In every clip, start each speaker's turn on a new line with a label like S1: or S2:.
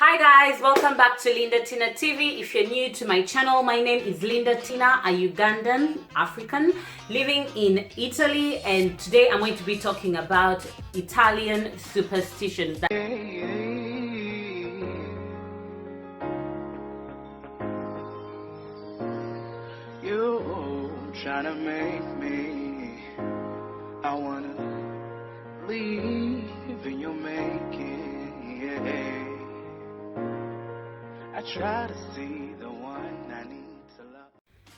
S1: Hi guys, welcome back to Linda Tina TV. If you're new to my channel, my name is Linda Tina, a Ugandan African living in Italy, and today I'm going to be talking about Italian superstitions.
S2: You trying to make me, I wanna leave and you're making, yeah. I try to see the one I need to love.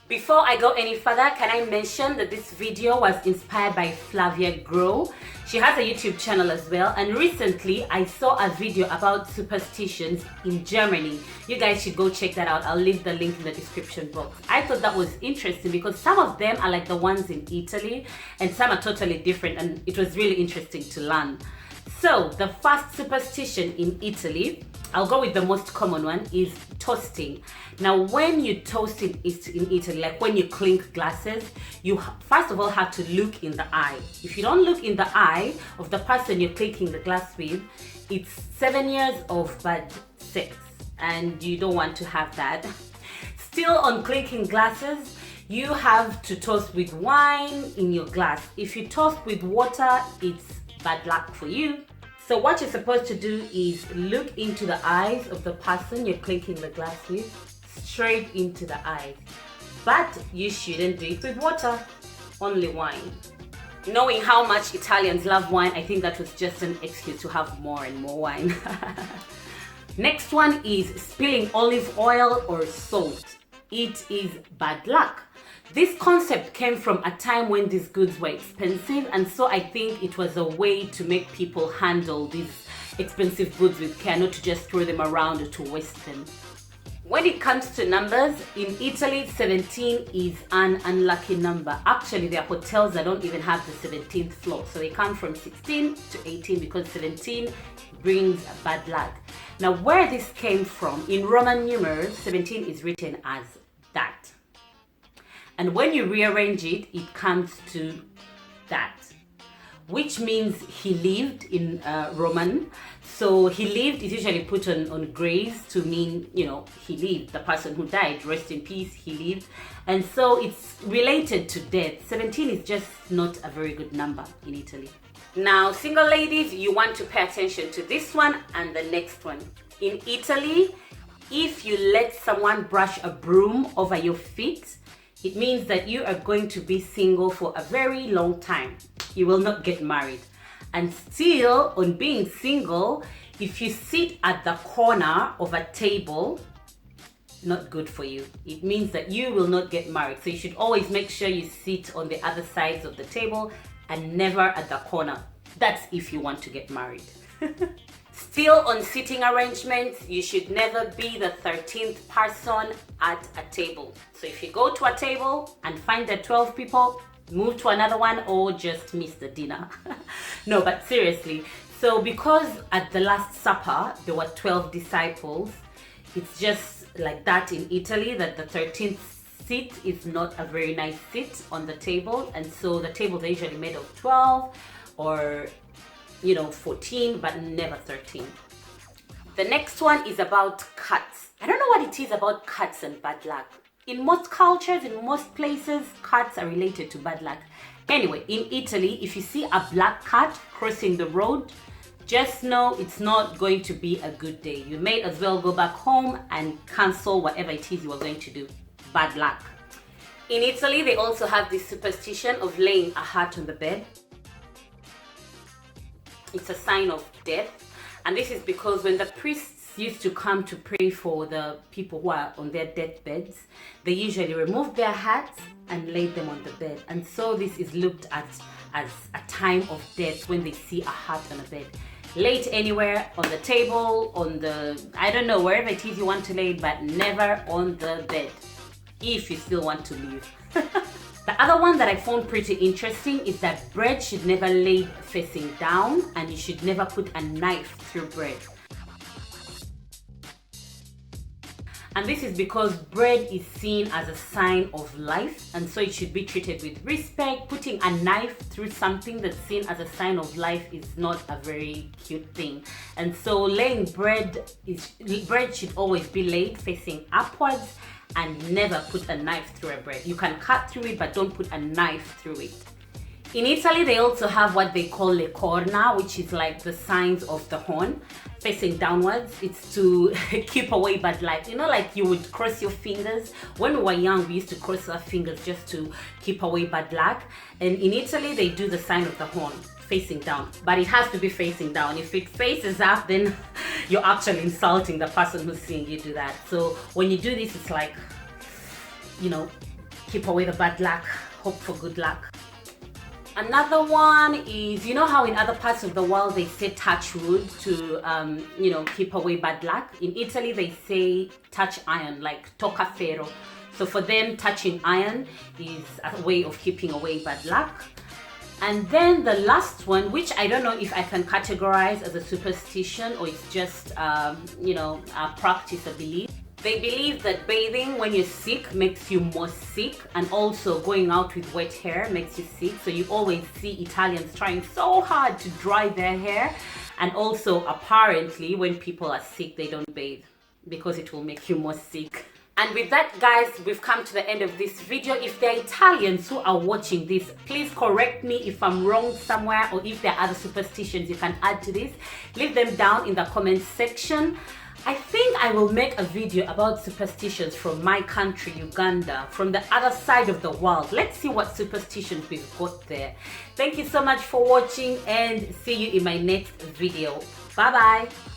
S1: Before I go any further, can I mention that this video was inspired by Flavia Grow. She has a YouTube channel as well, and recently I saw a video about superstitions in Germany. You guys should go check that out. I'll leave the link in the description box. I thought that was interesting because some of them are like the ones in Italy and some are totally different, and it was really interesting to learn. So the first superstition in Italy, I'll go with the most common one, is toasting. Now when you toast in Italy, like when you clink glasses, you first of all have to look in the eye. If you don't look in the eye of the person you're clinking the glass with, it's 7 years of bad sex, and you don't want to have that. Still on clinking glasses, you have to toast with wine in your glass. If you toast with water, it's bad luck for you. So what you're supposed to do is look into the eyes of the person you're clinking the glass with, straight into the eyes. But you shouldn't do it with water, only wine. Knowing how much Italians love wine, I think that was just an excuse to have more and more wine. Next one is spilling olive oil or salt. It is bad luck. This concept came from a time when these goods were expensive, and so I think it was a way to make people handle these expensive goods with care, not to just throw them around to waste them. When it comes to numbers, in Italy, 17 is an unlucky number. Actually, there are hotels that don't even have the 17th floor, so they come from 16 to 18 because 17 brings bad luck. Now, where this came from, in Roman numerals, 17 is written as that. And when you rearrange it, it comes to that, which means he lived in Roman. So he lived is usually put on graves to mean, you know, he lived. The person who died, rest in peace, he lived. And so it's related to death. 17 is just not a very good number in Italy. Now, single ladies, you want to pay attention to this one and the next one. In Italy, if you let someone brush a broom over your feet, it means that you are going to be single for a very long time. You will not get married. And still, on being single, if you sit at the corner of a table, not good for you. It means that you will not get married. So you should always make sure you sit on the other sides of the table and never at the corner. That's if you want to get married. Still on seating arrangements, you should never be the 13th person at a table. So if you go to a table and find the 12 people, move to another one or just miss the dinner. No, but seriously. So because at the Last Supper, there were 12 disciples, it's just like that in Italy, that the 13th seat is not a very nice seat on the table. And so the tables are usually made of 12 or 14, but never 13. The next one is about cats. I don't know what it is about cats and bad luck. In most cultures, in most places, cats are related to bad luck. Anyway, in Italy, if you see a black cat crossing the road, just know it's not going to be a good day. You may as well go back home and cancel whatever it is you are going to do. Bad luck. In Italy, they also have this superstition of laying a hat on the bed. It's a sign of death, and this is because when the priests used to come to pray for the people who are on their deathbeds, they usually removed their hats and laid them on the bed, and so this is looked at as a time of death when they see a hat on a bed. Lay it anywhere, on the table, on the, I don't know, wherever it is you want to lay it, but never on the bed, if you still want to live. The other one that I found pretty interesting is that bread should never lay facing down, and you should never put a knife through bread. And this is because bread is seen as a sign of life, and so it should be treated with respect. Putting a knife through something that's seen as a sign of life is not a very cute thing. And so laying bread should always be laid facing upwards, and never put a knife through a bread. You can cut through it, but don't put a knife through it. In Italy, they also have what they call le corna, which is like the signs of the horn facing downwards. It's to keep away bad luck. You know, like you would cross your fingers. When we were young, we used to cross our fingers just to keep away bad luck. And in Italy, they do the sign of the horn facing down, but it has to be facing down. If it faces up, then you're actually insulting the person who's seeing you do that. So when you do this, it's like, you know, keep away the bad luck, hope for good luck. Another one is, you know how in other parts of the world they say touch wood to, you know, keep away bad luck? In Italy, they say touch iron, like tocca ferro. So for them, touching iron is a way of keeping away bad luck. And then the last one, which I don't know if I can categorize as a superstition or it's just, you know, a practice, a belief. They believe that bathing when you're sick makes you more sick, and also going out with wet hair makes you sick. So you always see Italians trying so hard to dry their hair. And also apparently when people are sick, they don't bathe because it will make you more sick. And with that, guys, we've come to the end of this video. If there are Italians who are watching this, please correct me if I'm wrong somewhere, or if there are other superstitions you can add to this. Leave them down in the comments section. I think I will make a video about superstitions from my country, Uganda, from the other side of the world. Let's see what superstitions we've got there. Thank you so much for watching, and see you in my next video. Bye bye.